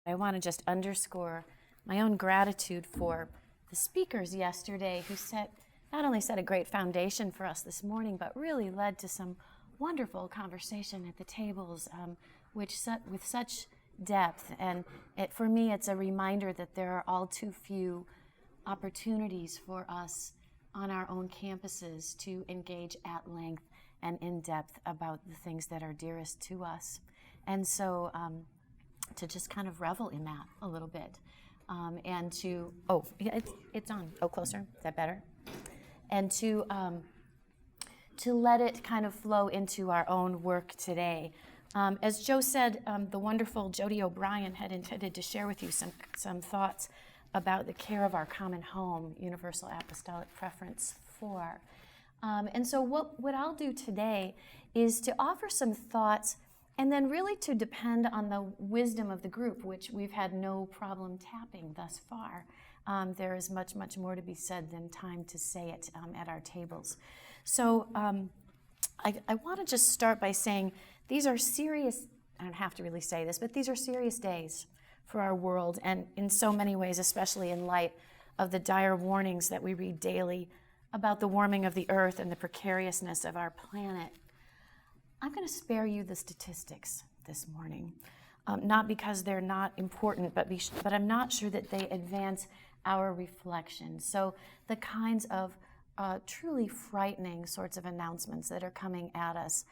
I want to just underscore my own gratitude for the speakers yesterday who not only set a great foundation for us this morning, but really led to some wonderful conversation at the tables, with such depth. And for me, it's a reminder that there are all too few opportunities for us on our own campuses to engage at length and in depth about the things that are dearest to us. And so to just kind of revel in that a little bit. And to, it's on. Oh, closer. Is that better? And to let it kind of flow into our own work today. As Joe said, the wonderful Jody O'Brien had intended to share with you some thoughts about the care of our common home, Universal Apostolic Preference 4. And so what I'll do today is to offer some thoughts and then really to depend on the wisdom of the group, which we've had no problem tapping thus far. There is much, much more to be said than time to say it at our tables. So I want to just start by saying these are serious, I don't have to really say this, but these are serious days for our world, and in so many ways, especially in light of the dire warnings that we read daily about the warming of the earth and the precariousness of our planet. I'm going to spare you the statistics this morning, not because they're not important, but I'm not sure that they advance our reflection. So the kinds of truly frightening sorts of announcements that are coming at us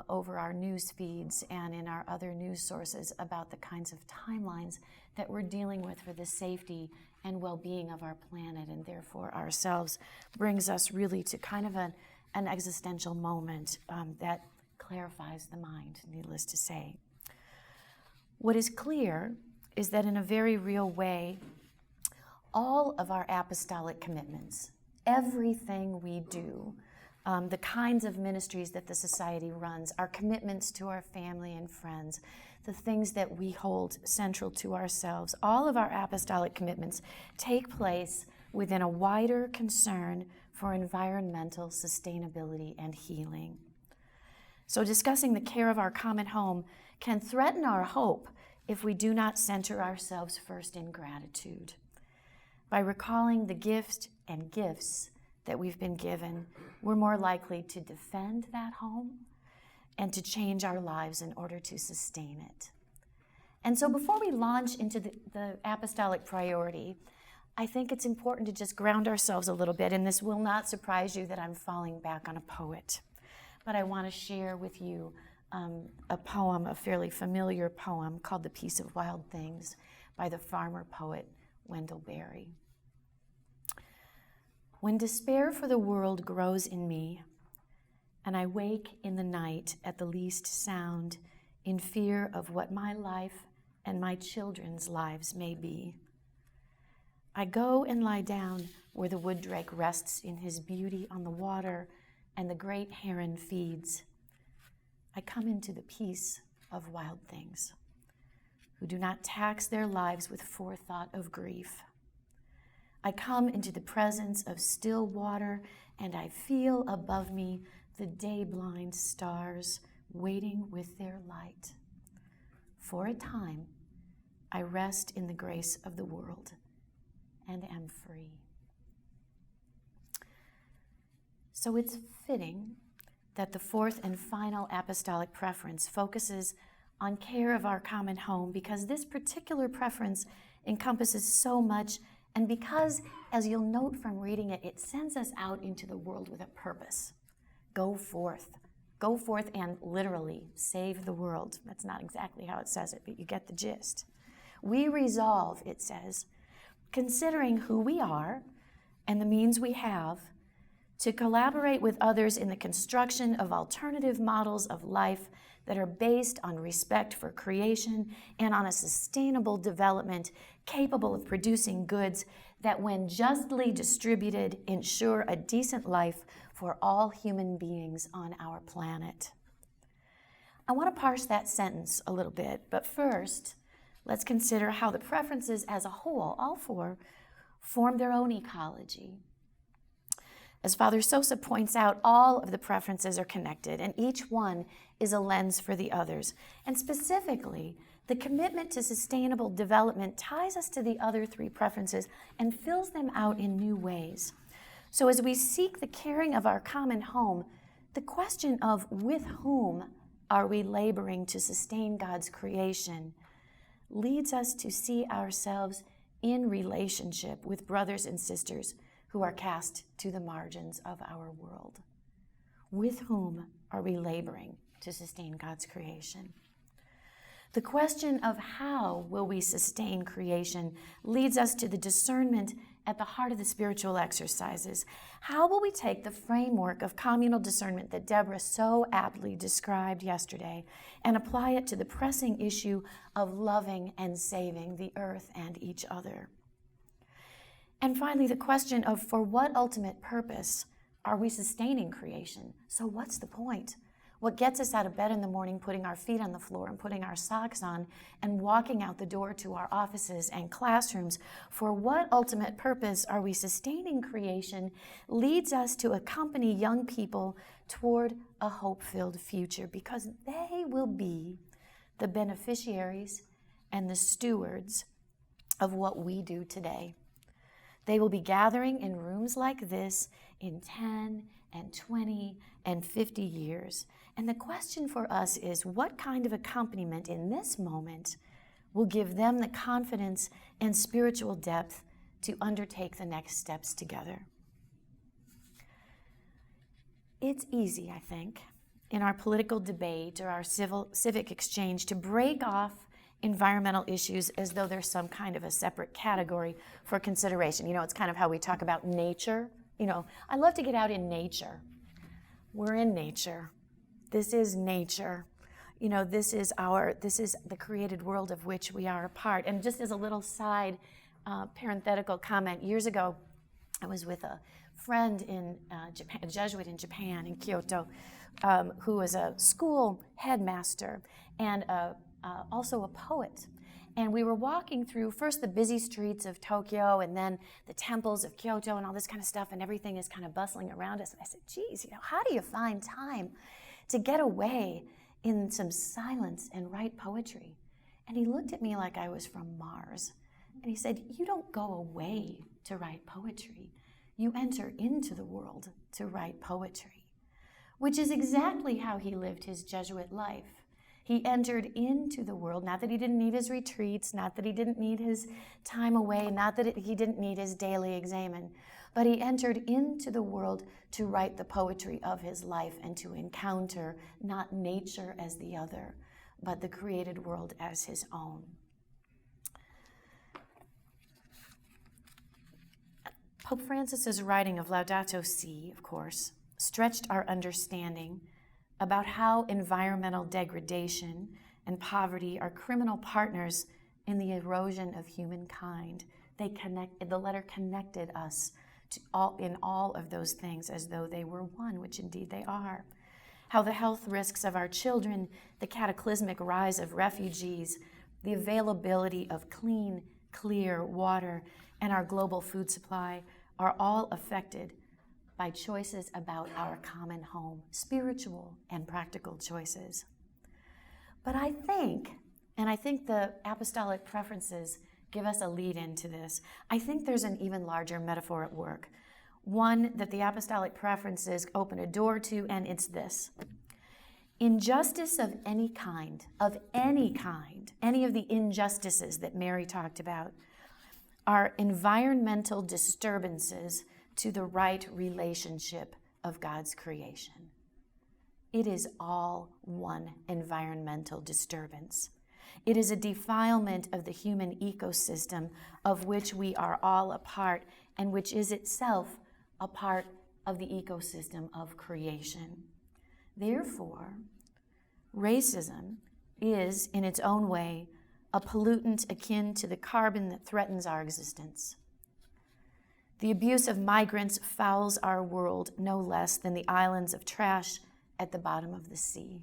over our news feeds and in our other news sources about the kinds of timelines that we're dealing with for the safety and well-being of our planet and therefore ourselves brings us really to kind of an existential moment that clarifies the mind, needless to say. What is clear is that in a very real way, all of our apostolic commitments, everything we do, the kinds of ministries that the Society runs, our commitments to our family and friends, the things that we hold central to ourselves, all of our apostolic commitments take place within a wider concern for environmental sustainability and healing. So discussing the care of our common home can threaten our hope if we do not center ourselves first in gratitude. By recalling the gift and gifts that we've been given, we're more likely to defend that home and to change our lives in order to sustain it. And so before we launch into the apostolic priority, I think it's important to just ground ourselves a little bit, and this will not surprise you that I'm falling back on a poet. But I want to share with you a poem, a fairly familiar poem called The Peace of Wild Things by the farmer poet Wendell Berry. When despair for the world grows in me, and I wake in the night at the least sound in fear of what my life and my children's lives may be, I go and lie down where the wood drake rests in his beauty on the water and the great heron feeds. I come into the peace of wild things, who do not tax their lives with forethought of grief. I come into the presence of still water, and I feel above me the day-blind stars waiting with their light. For a time, I rest in the grace of the world and am free. So it's fitting that the fourth and final apostolic preference focuses on care of our common home because this particular preference encompasses so much, and because, as you'll note from reading it, it sends us out into the world with a purpose. Go forth and literally save the world. That's not exactly how it says it, but you get the gist. We resolve, it says, considering who we are and the means we have, to collaborate with others in the construction of alternative models of life that are based on respect for creation and on a sustainable development capable of producing goods that, when justly distributed, ensure a decent life for all human beings on our planet. I want to parse that sentence a little bit, but first, let's consider how the preferences as a whole, all four, form their own ecology. As Father Sosa points out, all of the preferences are connected, and each one is a lens for the others. And specifically, The commitment to sustainable development ties us to the other three preferences and fills them out in new ways. So as we seek the caring of our common home, the question of with whom are we laboring to sustain God's creation leads us to see ourselves in relationship with brothers and sisters who are cast to the margins of our world. With whom are we laboring to sustain God's creation? The question of how will we sustain creation leads us to the discernment at the heart of the spiritual exercises. How will we take the framework of communal discernment that Deborah so aptly described yesterday and apply it to the pressing issue of loving and saving the earth and each other? And finally, the question of for what ultimate purpose are we sustaining creation? So what's the point? What gets us out of bed in the morning, putting our feet on the floor and putting our socks on and walking out the door to our offices and classrooms, for what ultimate purpose are we sustaining creation, leads us to accompany young people toward a hope-filled future, because they will be the beneficiaries and the stewards of what we do today. They will be gathering in rooms like this in 10 and 20 and 50 years. And the question for us is, what kind of accompaniment in this moment will give them the confidence and spiritual depth to undertake the next steps together? It's easy, I think, in our political debate or our civic exchange to break off environmental issues as though there's some kind of a separate category for consideration. You know, it's kind of how we talk about nature. You know, I love to get out in nature. We're in nature. This is nature. You know, this is the created world of which we are a part. And just as a little side parenthetical comment, years ago, I was with a friend in Japan, a Jesuit in Japan, in Kyoto, who was a school headmaster and also a poet. And we were walking through first the busy streets of Tokyo and then the temples of Kyoto and all this kind of stuff, and everything is kind of bustling around us. And I said, geez, you know, how do you find time to get away in some silence and write poetry? And he looked at me like I was from Mars. And he said, you don't go away to write poetry. You enter into the world to write poetry, which is exactly how he lived his Jesuit life. He entered into the world, not that he didn't need his retreats, not that he didn't need his time away, not that he didn't need his daily examen, but he entered into the world to write the poetry of his life and to encounter not nature as the other, but the created world as his own. Pope Francis's writing of Laudato Si, of course, stretched our understanding about how environmental degradation and poverty are criminal partners in the erosion of humankind. The letter connected us to in all of those things as though they were one, which indeed they are. How the health risks of our children, the cataclysmic rise of refugees, the availability of clean, clear water, and our global food supply are all affected by choices about our common home, spiritual and practical choices. But I think the apostolic preferences give us a lead into this. I think there's an even larger metaphor at work, one that the apostolic preferences open a door to, and it's this. Injustice of any kind, any of the injustices that Mary talked about, are environmental disturbances to the right relationship of God's creation. It is all one environmental disturbance. It is a defilement of the human ecosystem of which we are all a part and which is itself a part of the ecosystem of creation. Therefore, racism is, in its own way, a pollutant akin to the carbon that threatens our existence. The abuse of migrants fouls our world no less than the islands of trash at the bottom of the sea.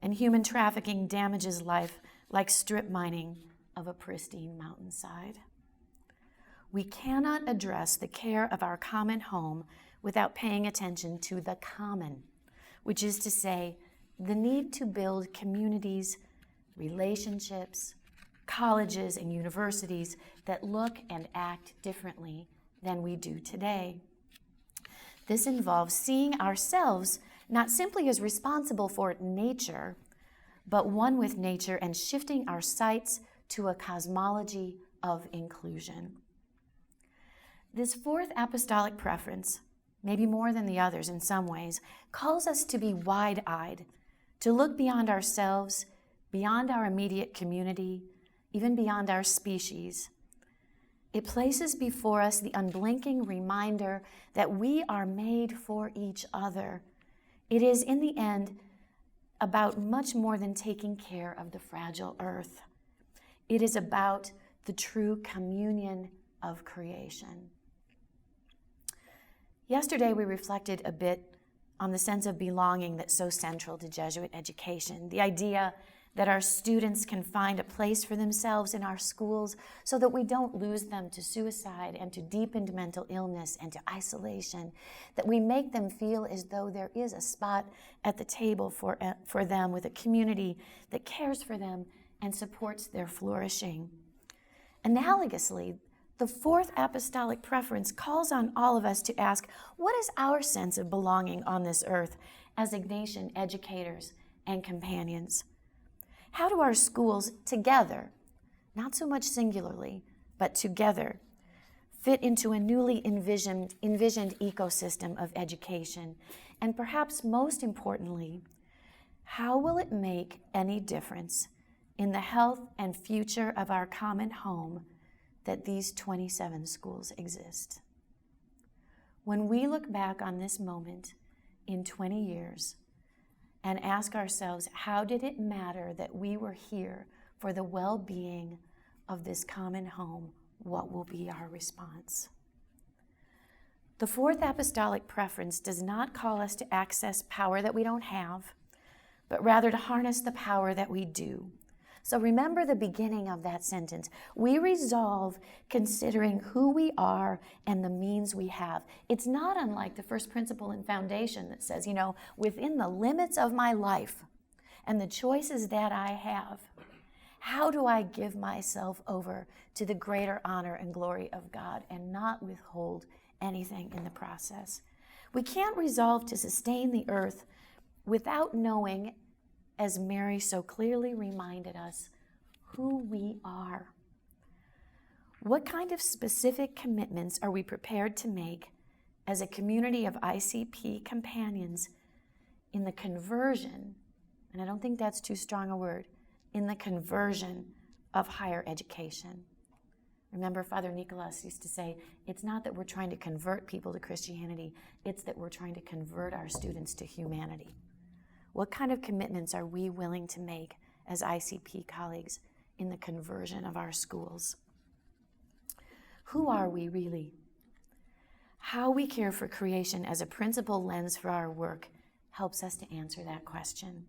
And human trafficking damages life like strip mining of a pristine mountainside. We cannot address the care of our common home without paying attention to the common, which is to say, the need to build communities relationships, colleges and universities that look and act differently than we do today. This involves seeing ourselves not simply as responsible for nature, but one with nature, and shifting our sights to a cosmology of inclusion. This fourth apostolic preference, maybe more than the others in some ways, calls us to be wide-eyed, to look beyond ourselves, beyond our immediate community, even beyond our species. It places before us the unblinking reminder that we are made for each other. It is, in the end, about much more than taking care of the fragile earth. It is about the true communion of creation. Yesterday, we reflected a bit on the sense of belonging that's so central to Jesuit education, the idea that our students can find a place for themselves in our schools so that we don't lose them to suicide and to deepened mental illness and to isolation, that we make them feel as though there is a spot at the table for them, with a community that cares for them and supports their flourishing. Analogously, the fourth apostolic preference calls on all of us to ask, what is our sense of belonging on this earth as Ignatian educators and companions? How do our schools together, not so much singularly, but together, fit into a newly envisioned ecosystem of education? And perhaps most importantly, how will it make any difference in the health and future of our common home that these 27 schools exist? When we look back on this moment in 20 years, and ask ourselves, how did it matter that we were here for the well-being of this common home? What will be our response? The fourth apostolic preference does not call us to access power that we don't have, but rather to harness the power that we do. So remember the beginning of that sentence. We resolve considering who we are and the means we have. It's not unlike the first principle in Foundation that says, within the limits of my life and the choices that I have, how do I give myself over to the greater honor and glory of God and not withhold anything in the process? We can't resolve to sustain the earth without knowing, as Mary so clearly reminded us, who we are. What kind of specific commitments are we prepared to make as a community of ICP companions in the conversion, and I don't think that's too strong a word, in the conversion of higher education? Remember, Father Nicholas used to say, it's not that we're trying to convert people to Christianity, it's that we're trying to convert our students to humanity. What kind of commitments are we willing to make as ICP colleagues in the conversion of our schools? Who are we really? How we care for creation as a principal lens for our work helps us to answer that question.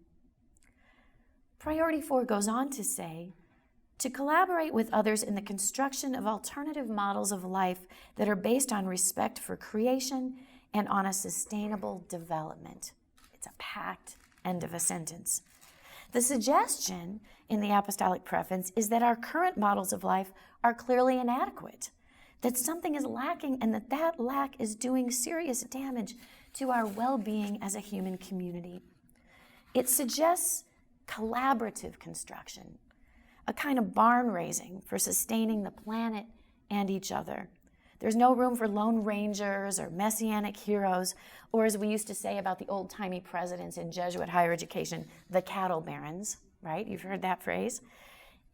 Priority 4 goes on to say, to collaborate with others in the construction of alternative models of life that are based on respect for creation and on a sustainable development. It's a packed end of a sentence. The suggestion in the apostolic preference is that our current models of life are clearly inadequate, that something is lacking, and that lack is doing serious damage to our well-being as a human community. It suggests collaborative construction, a kind of barn raising for sustaining the planet and each other. There's no room for lone rangers or messianic heroes, or as we used to say about the old-timey presidents in Jesuit higher education, the cattle barons, right? You've heard that phrase.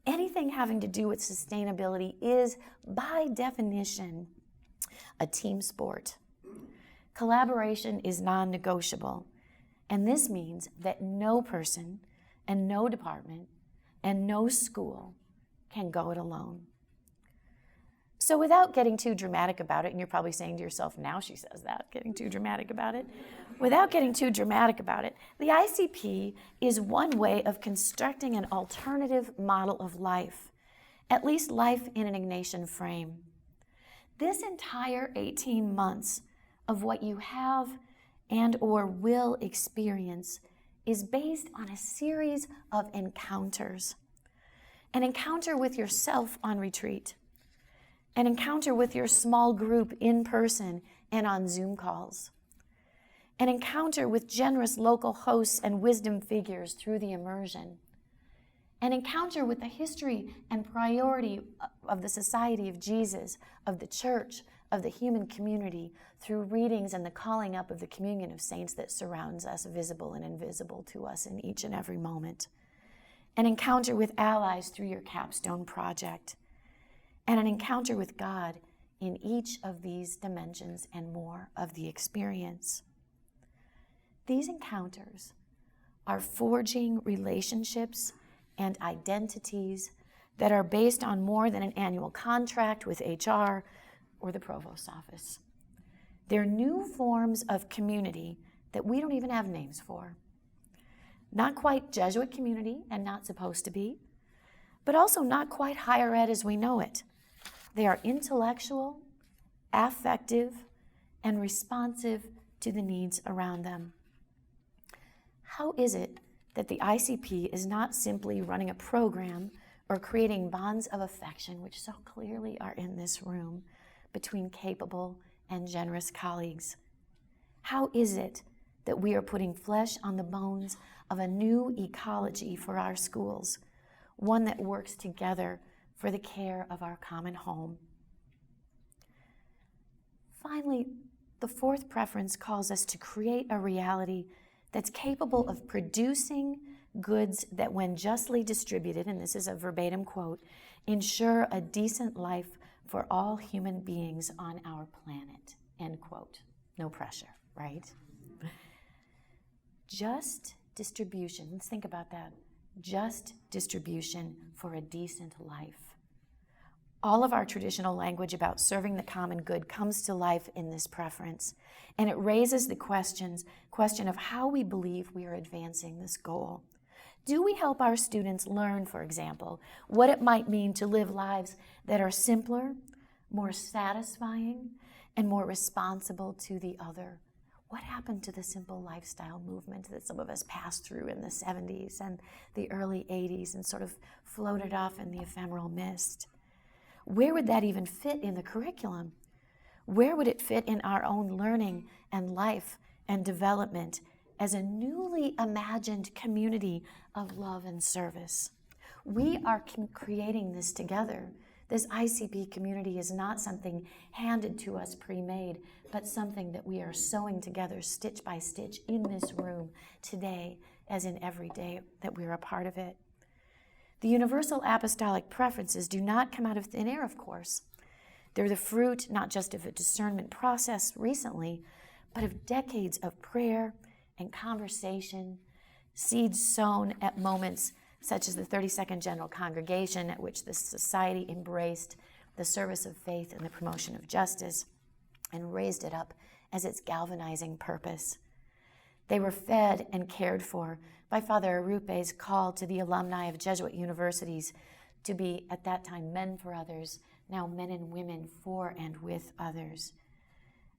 Anything having to do with sustainability is, by definition, a team sport. Collaboration is non-negotiable, and this means that no person and no department and no school can go it alone. So without getting too dramatic about it, and you're probably saying to yourself, now she says that, getting too dramatic about it. Without getting too dramatic about it, the ICP is one way of constructing an alternative model of life, at least life in an Ignatian frame. This entire 18 months of what you have and or will experience is based on a series of encounters. An encounter with yourself on retreat, an encounter with your small group in person and on Zoom calls, an encounter with generous local hosts and wisdom figures through the immersion, an encounter with the history and priority of the Society of Jesus, of the church, of the human community, through readings and the calling up of the communion of saints that surrounds us, visible and invisible to us in each and every moment. An encounter with allies through your capstone project, and an encounter with God in each of these dimensions and more of the experience. These encounters are forging relationships and identities that are based on more than an annual contract with HR or the provost's office. They're new forms of community that we don't even have names for. Not quite Jesuit community and not supposed to be, but also not quite higher ed as we know it. They are intellectual, affective, and responsive to the needs around them. How is it that the ICP is not simply running a program or creating bonds of affection, which so clearly are in this room, between capable and generous colleagues? How is it that we are putting flesh on the bones of a new ecology for our schools, one that works together for the care of our common home? Finally, the fourth preference calls us to create a reality that's capable of producing goods that, when justly distributed, and this is a verbatim quote, ensure a decent life for all human beings on our planet, end quote. No pressure, right? Just distribution, let's think about that. Just distribution for a decent life. All of our traditional language about serving the common good comes to life in this preference, and it raises the question of how we believe we are advancing this goal. Do we help our students learn, for example, what it might mean to live lives that are simpler, more satisfying, and more responsible to the other? What happened to the simple lifestyle movement that some of us passed through in the 70s and the early 80s and sort of floated off in the ephemeral mist? Where would that even fit in the curriculum? Where would it fit in our own learning and life and development as a newly imagined community of love and service? We are creating this together. This ICP community is not something handed to us pre-made, but something that we are sewing together stitch by stitch in this room today, as in every day that we're a part of it. The universal apostolic preferences do not come out of thin air, of course. They're the fruit not just of a discernment process recently, but of decades of prayer and conversation, seeds sown at moments such as the 32nd General Congregation, at which the society embraced the service of faith and the promotion of justice and raised it up as its galvanizing purpose. They were fed and cared for by Father Arupe's call to the alumni of Jesuit universities to be, at that time, men for others, now men and women for and with others.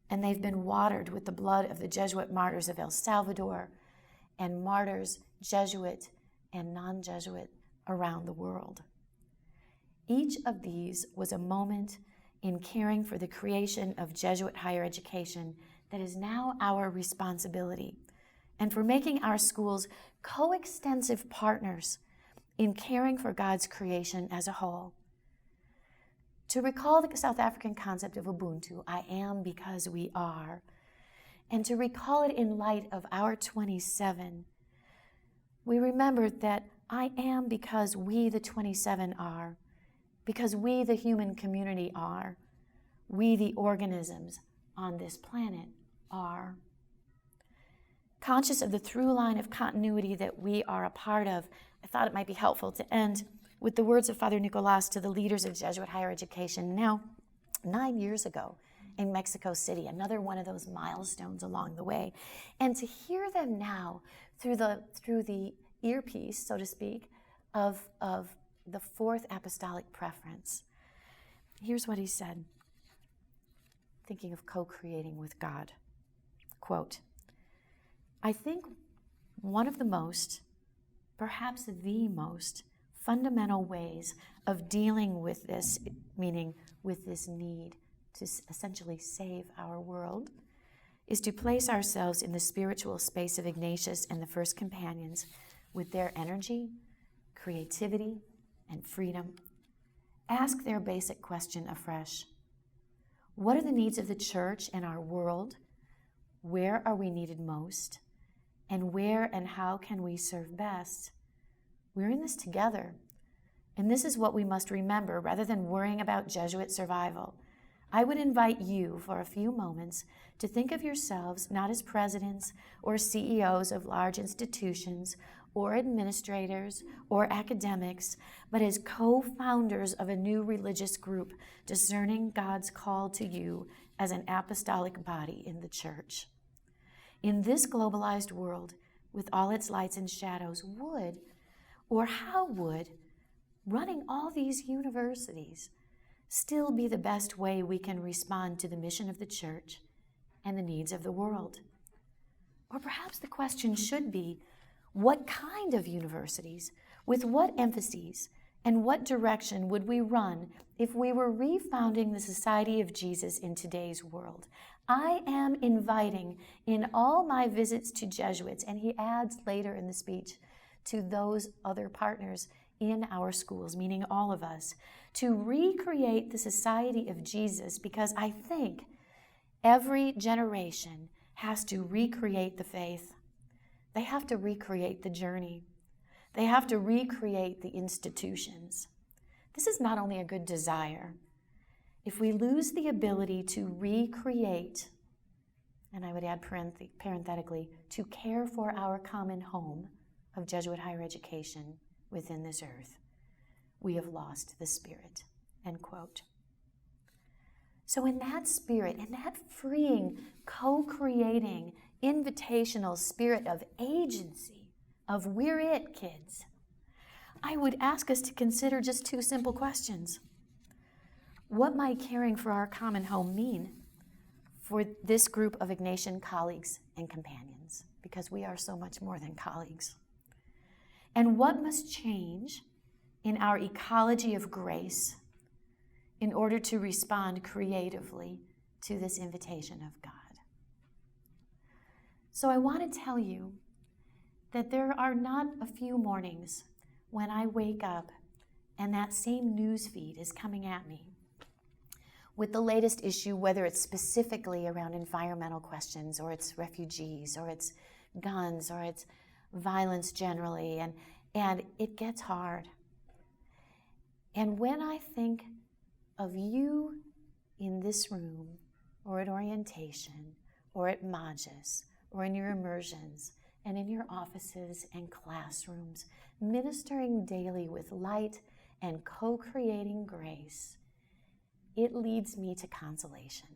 And they've been watered with the blood of the Jesuit martyrs of El Salvador and martyrs, Jesuit and non-Jesuit, around the world. Each of these was a moment in caring for the creation of Jesuit higher education that is now our responsibility, and for making our schools coextensive partners in caring for God's creation as a whole. To recall the South African concept of Ubuntu, I am because we are, and to recall it in light of our 27, we remembered that I am because we, the 27, are, because we, the human community, are, we, the organisms on this planet, are. Conscious of the through line of continuity that we are a part of, I thought it might be helpful to end with the words of Father Nicolas to the leaders of Jesuit higher education now 9 years ago in Mexico City, another one of those milestones along the way. And to hear them now through the earpiece, so to speak, of the fourth apostolic preference. Here's what he said, thinking of co-creating with God. Quote, I think one of the most, perhaps the most, fundamental ways of dealing with this, meaning with this need to essentially save our world, is to place ourselves in the spiritual space of Ignatius and the first companions with their energy, creativity, and freedom. Ask their basic question afresh. What are the needs of the church and our world? Where are we needed most? And where and how can we serve best? We're in this together. And this is what we must remember rather than worrying about Jesuit survival. I would invite you for a few moments to think of yourselves not as presidents or CEOs of large institutions or administrators or academics, but as co-founders of a new religious group discerning God's call to you as an apostolic body in the church. In this globalized world, with all its lights and shadows, how would running all these universities still be the best way we can respond to the mission of the church and the needs of the world? Or perhaps the question should be, what kind of universities, with what emphases, and what direction would we run if we were refounding the Society of Jesus in today's world? I am inviting in all my visits to Jesuits, and he adds later in the speech, to those other partners in our schools, meaning all of us, to recreate the Society of Jesus, because I think every generation has to recreate the faith. They have to recreate the journey. They have to recreate the institutions. This is not only a good desire. If we lose the ability to recreate, and I would add parenthetically, to care for our common home of Jesuit higher education within this earth, we have lost the spirit, end quote. So in that spirit, in that freeing, co-creating, invitational spirit of agency, of we're it, kids, I would ask us to consider just two simple questions. What might caring for our common home mean for this group of Ignatian colleagues and companions? Because we are so much more than colleagues. And what must change in our ecology of grace in order to respond creatively to this invitation of God? So I want to tell you that there are not a few mornings when I wake up and that same news feed is coming at me with the latest issue, whether it's specifically around environmental questions, or it's refugees, or it's guns, or it's violence generally, and it gets hard. And when I think of you in this room, or at orientation, or at Magis, or in your immersions, and in your offices and classrooms, ministering daily with light and co-creating grace, it leads me to consolation.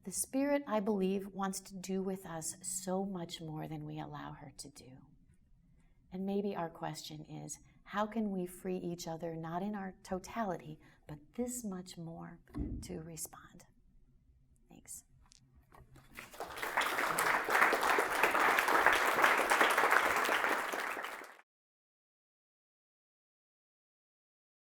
The Spirit, I believe, wants to do with us so much more than we allow her to do. And maybe our question is, how can we free each other, not in our totality, but this much more to respond?